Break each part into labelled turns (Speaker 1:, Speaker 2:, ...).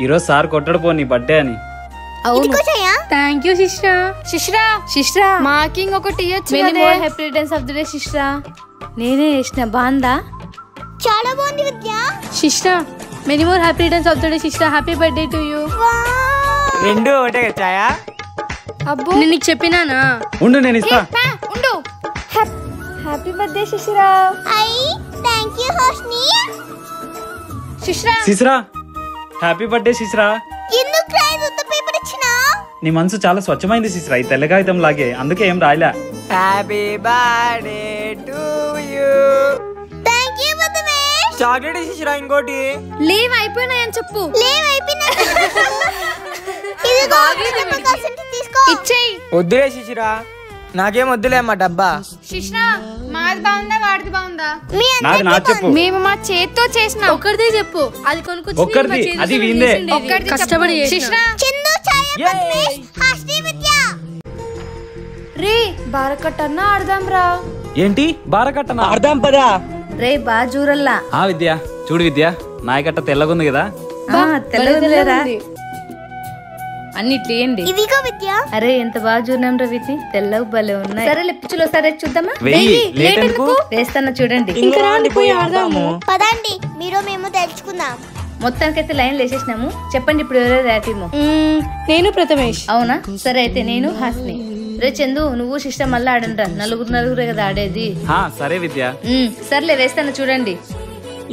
Speaker 1: ఈరోజు సార్ కొట్టడు పో నీ బర్త్డే అని.
Speaker 2: Thank you Shishra. Shishra Shishra
Speaker 3: marking ఒకటి ఇయ్యొచ్చు.
Speaker 2: Many more happy returns of the day Shishra. నేనే చేసిన బాగుందా?
Speaker 4: చాలా బాగుంది Vidya.
Speaker 2: Shishra many more happy returns of the day Shishra. Happy birthday to you.
Speaker 5: రెండు ఒకటే ఛాయా.
Speaker 2: అబ్బో నేను నీకు చెప్పినానా?
Speaker 1: ఉండు నేను ఇస్తా.
Speaker 3: ఉండు.
Speaker 2: Happy birthday Shishra.
Speaker 4: I thank you హోస్ని.
Speaker 3: Shishra
Speaker 1: Shishira happy birthday Shishira.
Speaker 4: ఎందుకు రాయదు పేపర్ ఇచ్చినా?
Speaker 1: నీ మనసు చాలా స్వచ్ఛమైంది శిశిరా, ఈ తెల్ల కాగితం లాగే, అందుకే ఏం రాయలే.
Speaker 5: Happy birthday to you.
Speaker 4: Thank you బదమేష్.
Speaker 5: చాక్లెట్ శిశిరా ఇంకోటి.
Speaker 3: లీవ్ అయిపోయినాయని చెప్పు.
Speaker 4: లేవ్ అయిపోయినా. ఇదిగో కాసంటి తీసుకో.
Speaker 3: ఇచ్చేయి.
Speaker 5: వద్దులే శిశిరా, నాకేం వద్దులే అమ్మా డబ్బా.
Speaker 3: శిష్రా మాది బాగుందా వాడిది బాగుందా?
Speaker 1: నాది నా చెప్పు.
Speaker 3: మేము మా చేత్తో చేసిన.
Speaker 2: ఒక్కరిదే చెప్పు. అది కొనుక్కొచ్చి
Speaker 1: ఒక్కరిది, అది వీందే.
Speaker 2: కష్టపడి
Speaker 3: శిష్రా
Speaker 4: చందు ఛాయ బదమేష్ హాస్ని విద్య.
Speaker 3: రే బారకట్టన్నా ఆడదాం రా.
Speaker 1: ఏంటి బారకట్టనా?
Speaker 5: అర్థం పదా.
Speaker 2: రే బాజూరల్లా
Speaker 1: ఆ విద్య చూడు విద్య, నాయకట్ట తెల్లగుంది కదా.
Speaker 2: తెల్లలేరా అన్ని ఇట్లేయండి.
Speaker 4: ఇదిగో విద్య.
Speaker 2: అరే ఎంత బాగా చూడడం రా వీటి, తెల్లవు భలే ఉన్నాయి. సరే పిచ్చులో సరే చూద్దామా?
Speaker 1: వెయ్యి లేట్ ఎందుకు?
Speaker 2: వేస్తాను చూడండి.
Speaker 4: పదండి మీరు మేము తెలుసుకుందాం.
Speaker 2: మొత్తానికైతే లైన్ వేసేసినాము. చెప్పండి ఇప్పుడు ఎవరెవరు ర్యాటీమో?
Speaker 3: నేను ప్రథమేష్.
Speaker 2: అవునా సరే అయితే నేను హాస్ని. రే చందు నువ్వు సిస్టమ్ మళ్ళీ ఆడండ్రా. నలుగురే కదా ఆడేది.
Speaker 1: సరే విద్య.
Speaker 2: సర్లే వేస్తాను చూడండి.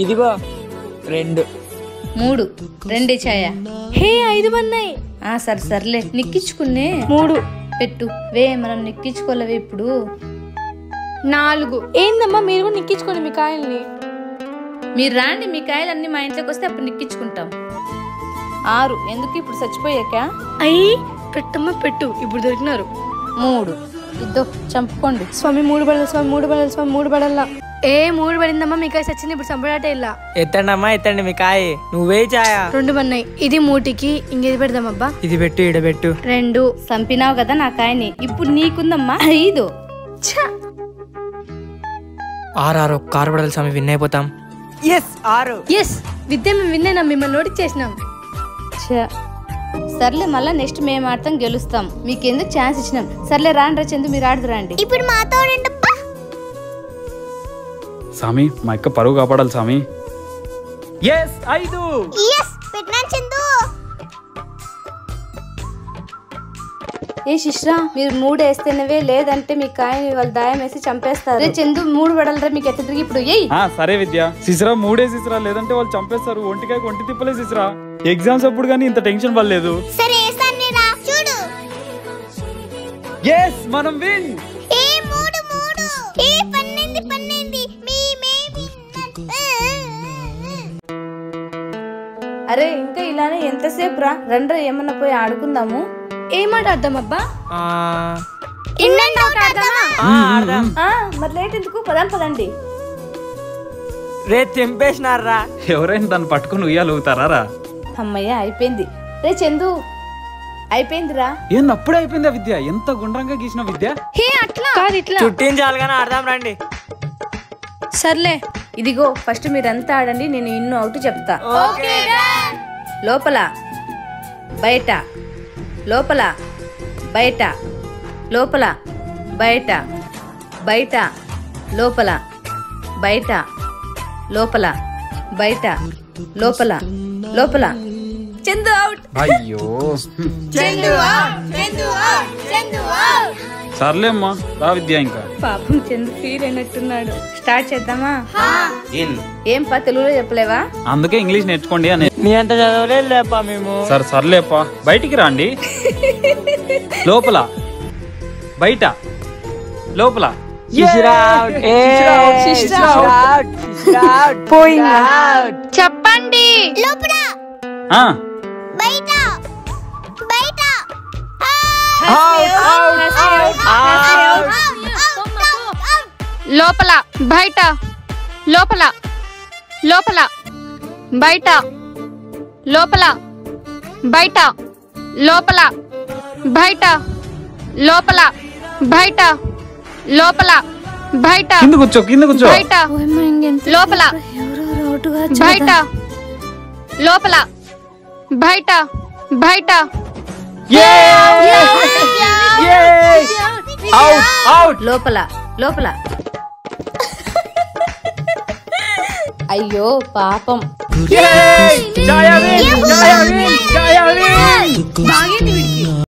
Speaker 5: ఇదిగో 2
Speaker 2: 3 2 ఛాయ.
Speaker 3: హే 5 ఉన్నాయి.
Speaker 2: సర్లే నిక్కించుకునే
Speaker 3: 3
Speaker 2: పెట్టు. వే మనం నిక్కించుకోలేవే ఇప్పుడు.
Speaker 3: 4. ఏందమ్మా మీరు కూడా నిక్కించుకోండి మీ కాయల్ని.
Speaker 2: మీరు రాండి, మీ కాయలు అన్ని మా ఇంట్లోకి వస్తే అప్పుడు నిక్కించుకుంటాం. 6 ఎందుకు ఇప్పుడు చచ్చిపోయాక?
Speaker 3: అయ్యి పెట్టమ్మా పెట్టు, ఇప్పుడు దొరికినారు.
Speaker 2: 3 ఇద్దో చంపుకోండి.
Speaker 3: స్వామి 3 బడలు, స్వామి 3 బడలు, స్వామి 3 బడల్లా. 3 పడిందమ్మా మీ కాయ సచ్చింది. ఇప్పుడు చంపడాట ఇలా
Speaker 5: ఎత్తండి అమ్మా ఎత్తండి మీ కాయ. నువ్వే ఛాయ.
Speaker 3: 2 ఉన్నాయి. ఇది 3కి ఇంకేది పెడదామబ్బా?
Speaker 5: ఇది పెట్టు, ఇడ పెట్టు.
Speaker 3: 2
Speaker 2: చంపినావు కదా నా కాయని, ఇప్పుడు నీకుందమ్మా 5.
Speaker 5: 6 కారు పడాలి స్వామి, విన్ అయిపోతాం. 6
Speaker 3: ఎస్ విద్య మేము విన్నాం, మిమ్మల్ని నోటి చేసినాం.
Speaker 2: సర్లే మళ్ళా నెక్స్ట్ మేము ఆడతాం, గెలుస్తాం. మీకెందుకు ఛాన్స్ ఇచ్చినాం. సర్లే రాండ్రా చందు మీరు ఆడదు రండి.
Speaker 4: ఇప్పుడు మాతో రండప్పా.
Speaker 1: స్వామి మా అక్క పరువు కాపాడాలి స్వామి. 5
Speaker 4: పెట్టినాను చందు.
Speaker 2: ఏ శిష్రా మీరు 3 వేస్తేనేవే, లేదంటే మీ కాయని వాళ్ళు దాయం వేసి చంపేస్తారు. చందు 3 పడాలరా మీకు ఎట్ట తిరిగి ఇప్పుడు.
Speaker 1: సరే విద్య. శిశిరా 3 శిశిరా, లేదంటే వాళ్ళు చంపేస్తారు. ఒంటికాయ ఒంటి తిప్పలే శిశిరా. ఎగ్జామ్స్ అప్పుడు కానీ ఇంత టెన్షన్ పడలేదు.
Speaker 4: సరే ఏసాన్నిరా చూడు.
Speaker 1: మనం విన్.
Speaker 4: 3 12
Speaker 2: అరే ఇంకా ఇలానే ఎంతసేపు రా. రండ్రా ఏమన్నా పోయి ఆడుకుందాము.
Speaker 3: ఏమాట ఆడదామబ్బా?
Speaker 2: మరి లేట్ ఎందుకు, పదండి.
Speaker 5: రే తెంపేసినారా.
Speaker 1: ఎవరైనా దాన్ని పట్టుకుని ఉయ్యాలుగుతారా రా?
Speaker 2: అమ్మయ్య అయిపోయింది. రే చందు అయిపోయిందిరా.
Speaker 1: ఏంది అప్పుడే అయిపోయిందా విద్య? ఎంత గుండ్రంగా గీసిన విద్య.
Speaker 3: కాదు ఇట్లా
Speaker 5: చుట్టించాలి కానీ ఆడదాం రండి.
Speaker 3: సర్లే
Speaker 2: ఇదిగో ఫస్ట్ మీరంతా ఆడండి, నేను ఇన్ను అవుట్ చెప్తా. లోపల బయట, లోపల బయట, లోపల బయట, బయట లోపల, బయట లోపల, బయట లోపల, లోపల. చందు అవుట్.
Speaker 1: అయ్యో సర్లే అమ్మా రా విద్య. ఇంకా
Speaker 2: పాపం చందు ఫీల్ అయినట్టున్నాడు. స్టార్ట్ చేద్దామా? ఏం పా తెలుగులో చెప్పలేవా?
Speaker 1: అందుకే ఇంగ్లీష్ నేర్చుకోండి అని.
Speaker 5: నీ అంత చదవలేదు లేపా మేము.
Speaker 1: సర్లేపా బయటికి రండి. లోపల బయట లోపల.
Speaker 3: చెప్పండి.
Speaker 4: లోపల బయట బయట.
Speaker 3: లోపల బయట, లోపల లోపల బయట, లోపల బయట, లోపల బయట, లోపల బయట, లోపల బయట.
Speaker 1: కింద కూర్చో, కింద కూర్చో.
Speaker 3: బయట లోపల బయట, లోపల బయట బయట
Speaker 2: లోపల లోపల. అయ్యో పాపం.
Speaker 1: జయ విన్, జయ విన్, జయ విన్.